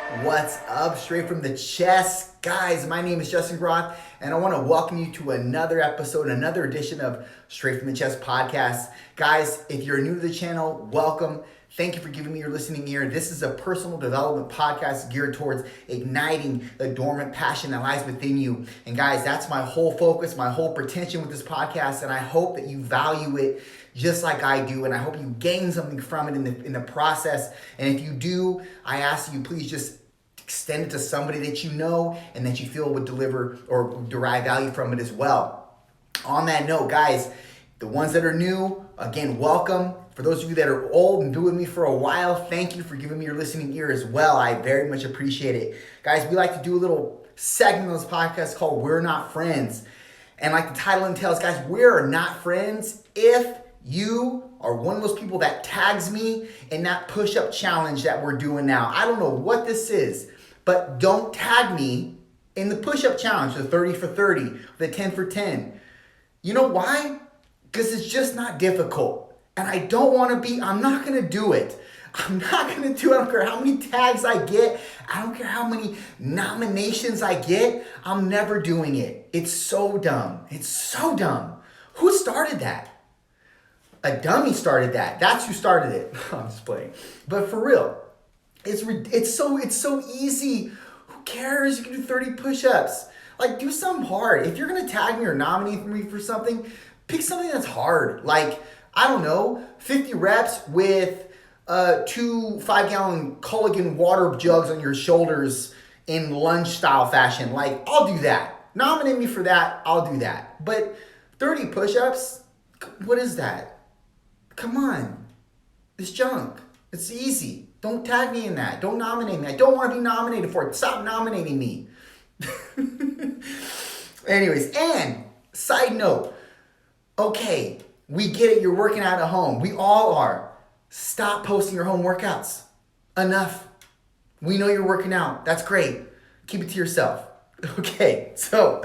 What's up? Straight from the chest. Guys, my name is Justin Groth, and I want to welcome you to another episode, another edition of Straight from the Chest podcast. Guys, if you're new to the channel, welcome. Thank you for giving me your listening ear. This is a personal development podcast geared towards igniting the dormant passion that lies within you. And guys, that's my whole focus, my whole pretension with this podcast, and I hope that you value it just like I do, and I hope you gain something from it in the process. And if you do, I ask you please just extend it to somebody that you know and that you feel would deliver or derive value from it as well. On that note, guys, the ones that are new, again, welcome. For those of you that are old and been with me for a while, thank you for giving me your listening ear as well. I very much appreciate it. Guys, we like to do a little segment on this podcast called We're Not Friends. And like the title entails, guys, we're not friends if you are one of those people that tags me in that push-up challenge that we're doing now. I don't know what this is, but don't tag me in the push-up challenge, the 30 for 30, the 10 for 10. You know why? Because it's just not difficult. And I don't want to be, I'm not going to do it. I'm not going to do it. I don't care how many tags I get. I don't care how many nominations I get. I'm never doing it. It's so dumb. It's so dumb. Who started that? A dummy started that. That's who started it. I'm just playing. But for real, it's so easy. Who cares? You can do 30 push-ups. Like, do something hard. If you're going to tag me or nominate me for something, pick something that's hard. Like, I don't know, 50 reps with 2 5-gallon Culligan water jugs on your shoulders in lunge style fashion. Like, I'll do that. Nominate me for that. I'll do that. But 30 push-ups, what is that? Come on. It's junk. It's easy. Don't tag me in that. Don't nominate me. I don't want to be nominated for it. Stop nominating me. Anyways, and side note, okay, we get it. You're working out at home. We all are. Stop posting your home workouts. Enough. We know you're working out. That's great. Keep it to yourself. Okay, so,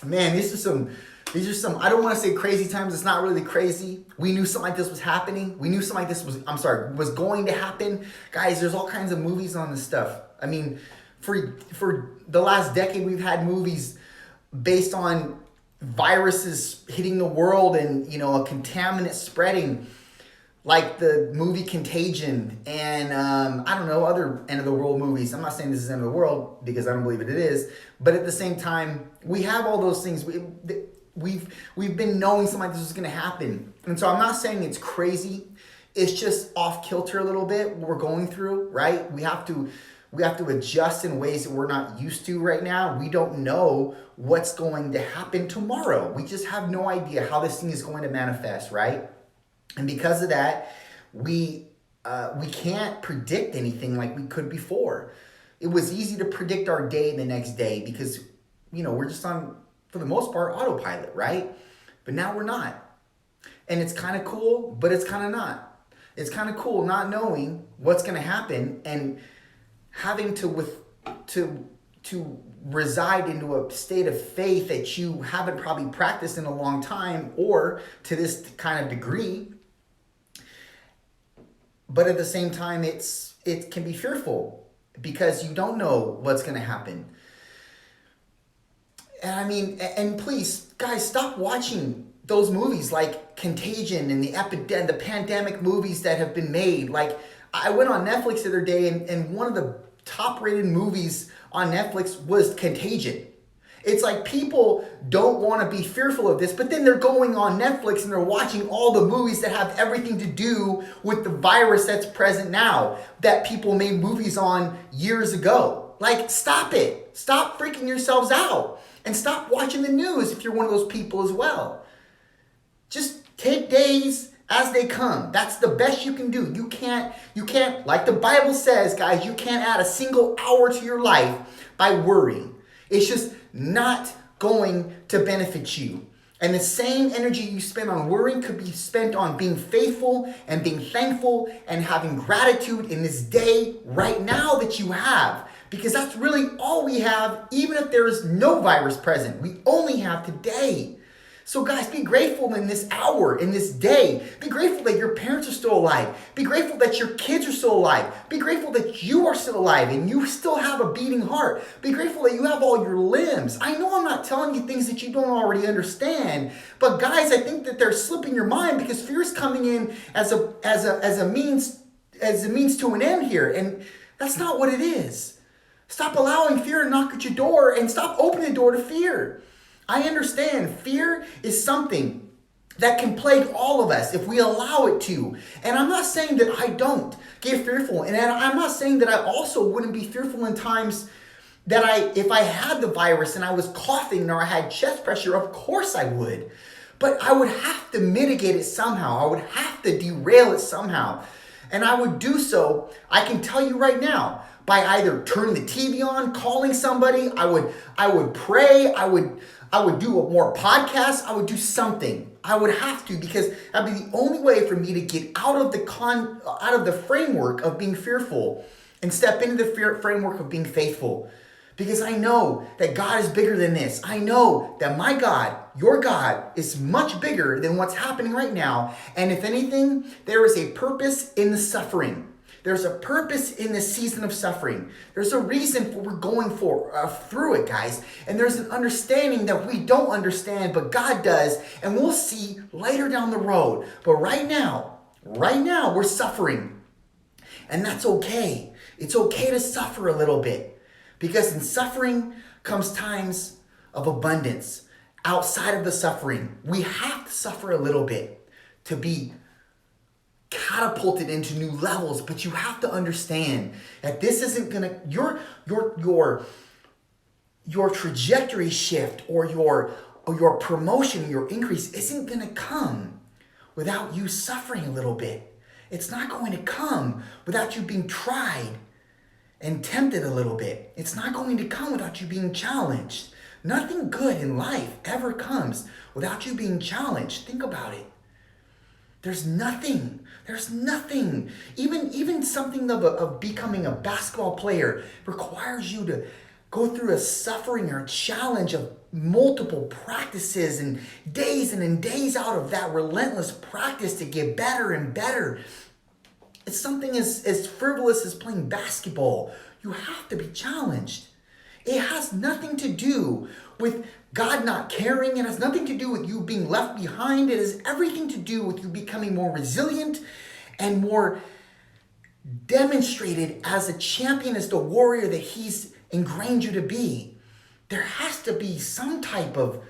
man, these are some, I don't want to say crazy times. It's not really crazy. We knew something like this was happening. We knew something like this was going to happen. Guys, there's all kinds of movies on this stuff. I mean, for the last decade, we've had movies based on viruses hitting the world and, a contaminant spreading, like the movie Contagion and, I don't know, other end of the world movies. I'm not saying this is end of the world because I don't believe it is, but at the same time, we have all those things. We've been knowing something like this was going to happen. And so I'm not saying it's crazy. It's just off kilter a little bit what we're going through, right? We have to adjust in ways that we're not used to right now. We don't know what's going to happen tomorrow. We just have no idea how this thing is going to manifest, right? And because of that, we can't predict anything like we could before. It was easy to predict our day the next day because, we're just on, for the most part, autopilot, right? But now we're not. And it's kind of cool, but it's kind of not. It's kind of cool not knowing what's going to happen and having to reside into a state of faith that you haven't probably practiced in a long time or to this kind of degree. But at the same time, it can be fearful because you don't know what's going to happen. And I mean, and please, guys, stop watching those movies like Contagion and the pandemic movies that have been made. Like, I went on Netflix the other day and one of the top-rated movies on Netflix was Contagion. It's like people don't want to be fearful of this, but then they're going on Netflix and they're watching all the movies that have everything to do with the virus that's present now, that people made movies on years ago. Like, stop it. Stop freaking yourselves out. And stop watching the news if you're one of those people as well. Just take days as they come. That's the best you can do. You can't, like the Bible says, guys, you can't add a single hour to your life by worrying. It's just not going to benefit you. And the same energy you spend on worrying could be spent on being faithful and being thankful and having gratitude in this day right now that you have. Because that's really all we have, even if there is no virus present. We only have today. So guys, be grateful in this hour, in this day. Be grateful that your parents are still alive. Be grateful that your kids are still alive. Be grateful that you are still alive and you still have a beating heart. Be grateful that you have all your limbs. I know I'm not telling you things that you don't already understand, but guys, I think that they're slipping your mind because fear is coming in as a means to an end here, and that's not what it is. Stop allowing fear to knock at your door and stop opening the door to fear. I understand fear is something that can plague all of us if we allow it to. And I'm not saying that I don't get fearful. And I'm not saying that I also wouldn't be fearful in times that if I had the virus and I was coughing or I had chest pressure, of course I would. But I would have to mitigate it somehow. I would have to derail it somehow. And I would do so, I can tell you right now, by either turning the TV on, calling somebody, I would pray, I would do more podcasts, I would do something. I would have to, because that'd be the only way for me to get out of the framework of being fearful and step into the framework of being faithful. Because I know that God is bigger than this. I know that my God, your God, is much bigger than what's happening right now. And if anything, there is a purpose in the suffering. There's a purpose in the season of suffering. There's a reason for we're going through it, guys. And there's an understanding that we don't understand, but God does. And we'll see later down the road. But right now, we're suffering. And that's okay. It's okay to suffer a little bit. Because in suffering comes times of abundance. Outside of the suffering, we have to suffer a little bit to be catapulted into new levels. But you have to understand that this isn't gonna your trajectory shift or your promotion, your increase isn't gonna come without you suffering a little bit. It's not going to come without you being tried and tempted a little bit. It's not going to come without you being challenged. Nothing good in life ever comes without you being challenged. Think about it. There's nothing. Even something of becoming a basketball player requires you to go through a suffering or a challenge of multiple practices and days in and days out of that relentless practice to get better and better. It's something as frivolous as playing basketball. You have to be challenged. It has nothing to do with God not caring. It has nothing to do with you being left behind. It has everything to do with you becoming more resilient and more demonstrated as a champion, as the warrior that He's ingrained you to be. There has to be some type of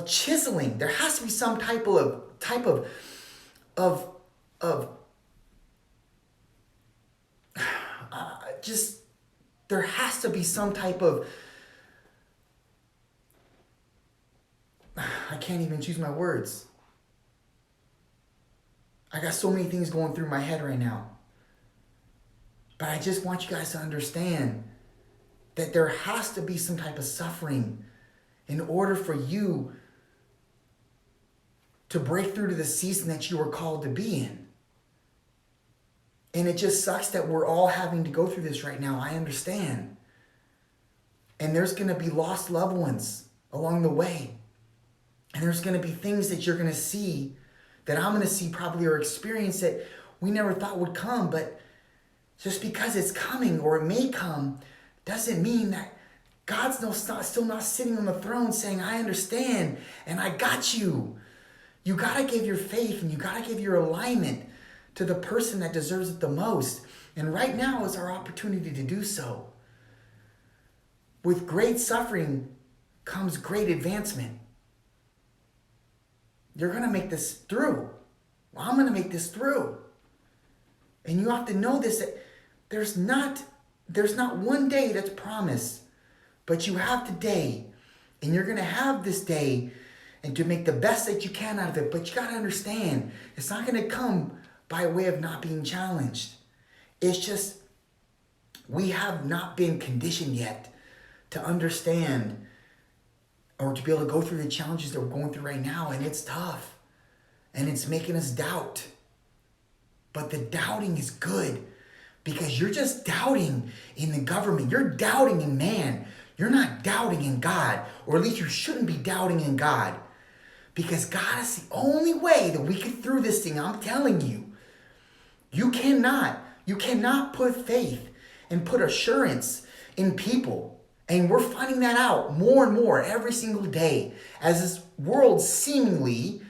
chiseling. There has to be some type of there has to be some type of, I can't even choose my words. I got so many things going through my head right now. But I just want you guys to understand that there has to be some type of suffering in order for you to break through to the season that you were called to be in. And it just sucks that we're all having to go through this right now. I understand. And there's going to be lost loved ones along the way. And there's going to be things that you're going to see, that I'm going to see probably, or experience that we never thought would come. But just because it's coming or it may come doesn't mean that God's still not sitting on the throne saying, I understand and I got you. You got to give your faith and you got to give your alignment to the person that deserves it the most. And right now is our opportunity to do so. With great suffering comes great advancement. You're going to make this through. Well, I'm going to make this through. And you have to know this, that there's not one day that's promised, but you have today, and you're going to have this day, and to make the best that you can out of it. But you got to understand, it's not going to come by way of not being challenged. It's just, we have not been conditioned yet to understand or to be able to go through the challenges that we're going through right now. And it's tough. And it's making us doubt. But the doubting is good, because you're just doubting in the government. You're doubting in man. you're not doubting in God, or at least you shouldn't be doubting in God. Because God is the only way that we get through this thing. I'm telling you. You cannot put faith and put assurance in people. And we're finding that out more and more every single day as this world seemingly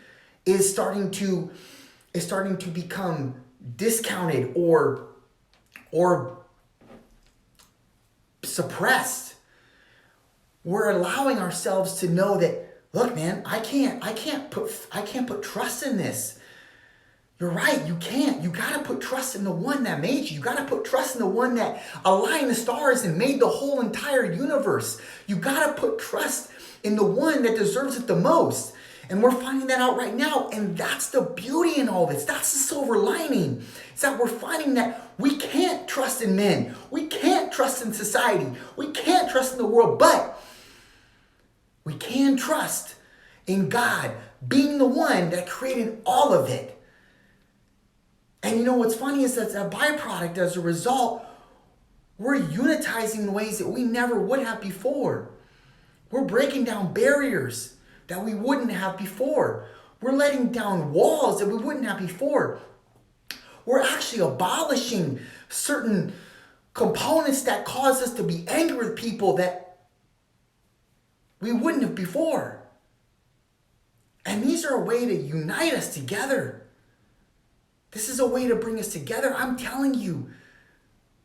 is starting to become discounted or suppressed. We're allowing ourselves to know that, look, man, I can't put trust in this. You're right, you can't. You got to put trust in the one that made you. You got to put trust in the one that aligned the stars and made the whole entire universe. You got to put trust in the one that deserves it the most. And we're finding that out right now. And that's the beauty in all this. That's the silver lining. It's that we're finding that we can't trust in men. We can't trust in society. We can't trust in the world. But we can trust in God being the one that created all of it. And you know what's funny is that a byproduct, as a result, we're unitizing in ways that we never would have before. We're breaking down barriers that we wouldn't have before. We're letting down walls that we wouldn't have before. We're actually abolishing certain components that cause us to be angry with people that we wouldn't have before. And these are a way to unite us together. This is a way to bring us together. I'm telling you,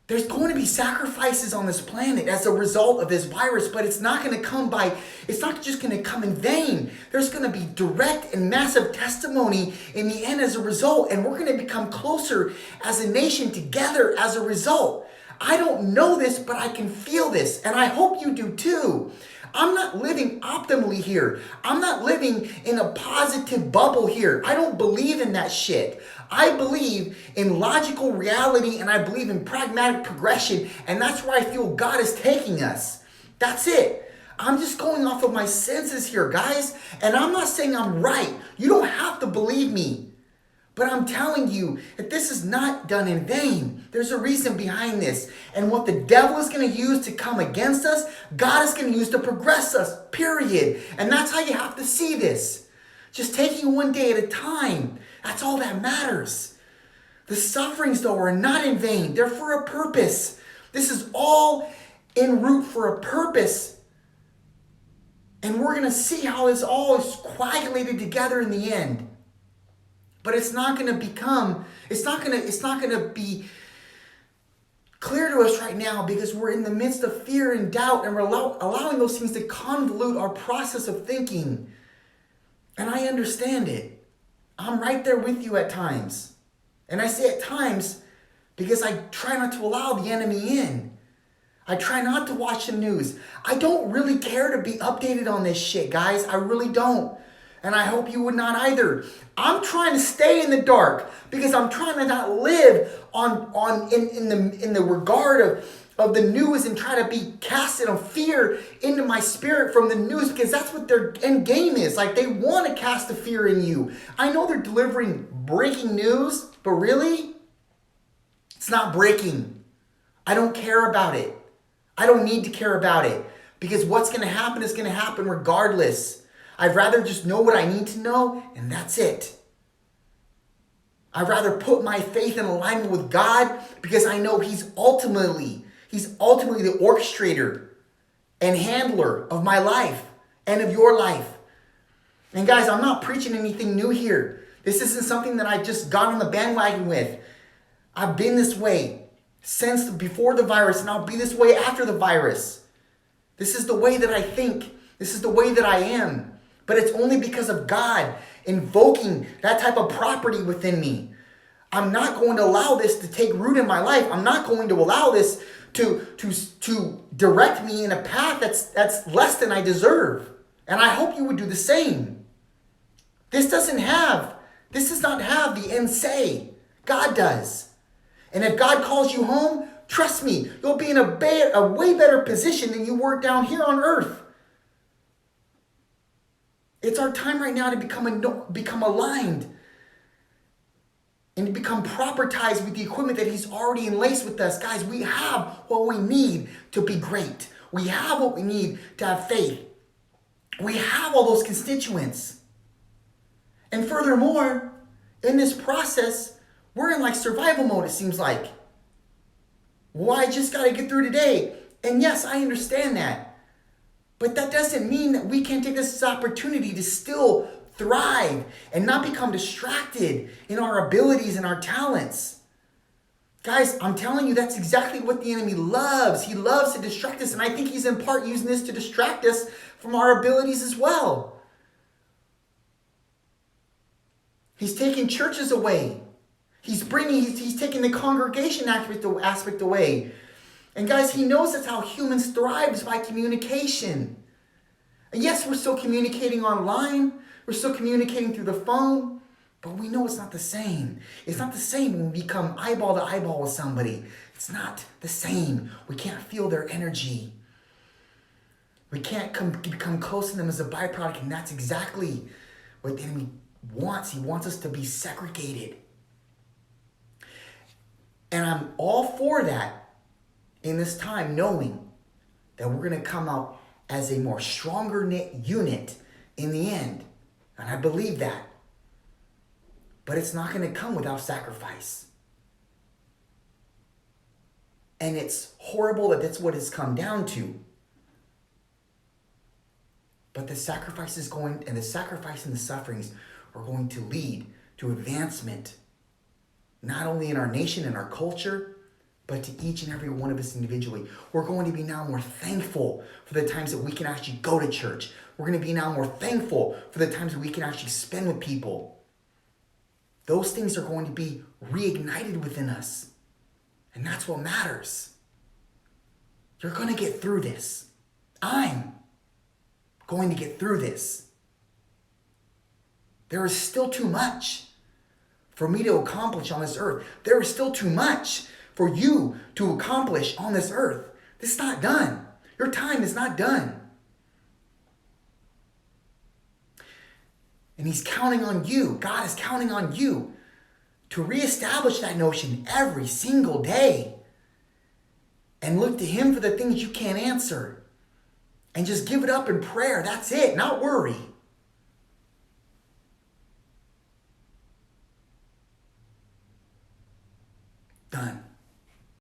there's going to be sacrifices on this planet as a result of this virus, but it's not just going to come in vain. There's going to be direct and massive testimony in the end as a result, and we're going to become closer as a nation together as a result. I don't know this, but I can feel this, and I hope you do too. I'm not living optimally here. I'm not living in a positive bubble here. I don't believe in that shit. I believe in logical reality and I believe in pragmatic progression, and that's where I feel God is taking us. That's it. I'm just going off of my senses here, guys, and I'm not saying I'm right. You don't have to believe me. But I'm telling you that this is not done in vain. There's a reason behind this. And what the devil is going to use to come against us, God is going to use to progress us, period. And that's how you have to see this. Just taking one day at a time. That's all that matters. The sufferings, though, are not in vain. They're for a purpose. This is all en route for a purpose. And we're going to see how this all is coagulated together in the end. But it's not going to be clear to us right now because we're in the midst of fear and doubt, and we're allowing those things to convolute our process of thinking. And I understand it. I'm right there with you at times. And I say at times because I try not to allow the enemy in. I try not to watch the news. I don't really care to be updated on this shit, guys. I really don't. And I hope you would not either. I'm trying to stay in the dark because I'm trying to not live in the regard of the news and try to be casted on fear into my spirit from the news, because that's what their end game is. Like, they want to cast the fear in you. I know they're delivering breaking news, but really, it's not breaking. I don't care about it. I don't need to care about it, because what's going to happen is going to happen regardless. I'd rather just know what I need to know, and that's it. I'd rather put my faith in alignment with God because I know He's ultimately the orchestrator and handler of my life and of your life. And guys, I'm not preaching anything new here. This isn't something that I just got on the bandwagon with. I've been this way since before the virus, and I'll be this way after the virus. This is the way that I think. This is the way that I am. But it's only because of God invoking that type of property within me. I'm not going to allow this to take root in my life. I'm not going to allow this to direct me in a path that's less than I deserve. And I hope you would do the same. This does not have the end say. God does. And if God calls you home, trust me, you'll be in a way better position than you were down here on earth. It's our time right now to become aligned and to become propertized with the equipment that He's already enlaced with us. Guys, we have what we need to be great. We have what we need to have faith. We have all those constituents. And furthermore, in this process, we're in like survival mode, it seems like. Well, I just got to get through today. And yes, I understand that. But that doesn't mean that we can't take this opportunity to still thrive and not become distracted in our abilities and our talents. Guys, I'm telling you, that's exactly what the enemy loves. He loves to distract us. And I think he's in part using this to distract us from our abilities as well. He's taking churches away. He's taking the congregation aspect away. And guys, he knows that's how humans thrive, is by communication. And yes, we're still communicating online. We're still communicating through the phone. But we know it's not the same. It's not the same when we become eyeball to eyeball with somebody. It's not the same. We can't feel their energy. We can't become close to them as a byproduct. And that's exactly what the enemy wants. He wants us to be segregated. And I'm all for that in this time, knowing that we're going to come out as a more stronger knit unit in the end. And I believe that. But it's not going to come without sacrifice. And it's horrible that that's what it's come down to. But the sacrifice and the sufferings are going to lead to advancement, not only in our nation and our culture, but to each and every one of us individually. We're going to be now more thankful for the times that we can actually go to church. We're going to be now more thankful for the times that we can actually spend with people. Those things are going to be reignited within us. And that's what matters. You're going to get through this. I'm going to get through this. There is still too much for me to accomplish on this earth. There is still too much for you to accomplish on this earth. This is not done. Your time is not done. And he's counting on you. God is counting on you to reestablish that notion every single day. And look to him for the things you can't answer. And just give it up in prayer. That's it. Not worry. Done.